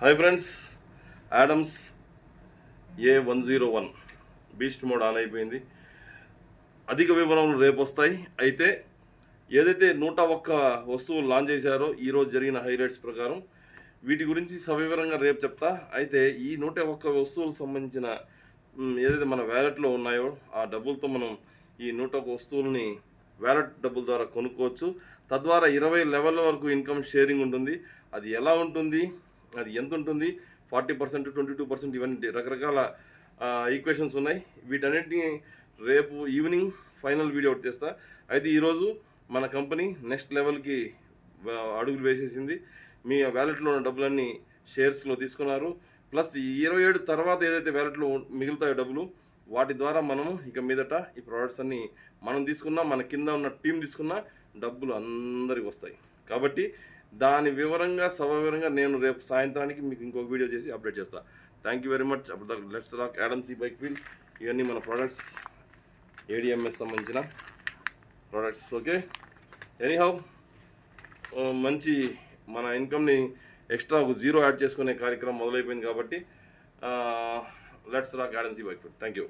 Hi friends, Adams A101 beast mode on అయిపోయింది. అధిక వివరణలు రేపు వస్తాయి. అయితే ఏదైతే 101 వస్తువులు లాంచ్ చేశారో ఈరోజు జరిగిన హైలైట్స్ ప్రకారం వీటి గురించి సవివరంగా రేపు చెప్తా. అయితే ఈ 101 వస్తువులకు సంబంధించిన ఏదైతే మన వ్యాలెట్లో ఉన్నాయో ఆ డబ్బులతో మనం ఈ 101 వస్తువులని వ్యాలెట్ డబ్బుల ద్వారా కొనుక్కోవచ్చు. తద్వారా 20 లెవెల్ వరకు ఇన్కమ్ షేరింగ్ ఉంటుంది. అది ఎలా ఉంటుంది, అది ఎంత ఉంటుంది, 40%, 22%, ఇవన్నీ రకరకాల ఈక్వేషన్స్ ఉన్నాయి. వీటన్నిటిని రేపు ఈవినింగ్ ఫైనల్ వీడియో ఒకటి తెస్తా. అయితే ఈరోజు మన కంపెనీ నెక్స్ట్ లెవెల్కి అడుగులు వేసేసింది. మీ వ్యాలెట్లో ఉన్న డబ్బులన్నీ షేర్స్లో తీసుకున్నారు. ప్లస్ 27 తర్వాత ఏదైతే వ్యాలెట్లో మిగులుతాయో డబ్బులు, వాటి ద్వారా మనము ఇక మీదట ఈ ప్రోడక్ట్స్ అన్నీ మనం తీసుకున్నా, మన కింద ఉన్న టీం తీసుకున్నా డబ్బులు అందరికి వస్తాయి. కాబట్టి దాని వివరంగా సవివరంగా నేను రేపు సాయంత్రానికి మీకు ఇంకొక వీడియో చేసి అప్డేట్ చేస్తాను. Thank you very much. అప్పుడు దాకా let's rock Adams bike wheel. ఇవన్నీ మన ప్రోడక్ట్స్, ADMS సంబంధించిన ప్రోడక్ట్స్. ఓకే, ఎనీహౌ మంచి మన ఇన్కమ్ని ఎక్స్ట్రా ఒక 0 యాడ్ చేసుకునే కార్యక్రమం మొదలైపోయింది. కాబట్టి let's rock Adams bike wheel. Thank you.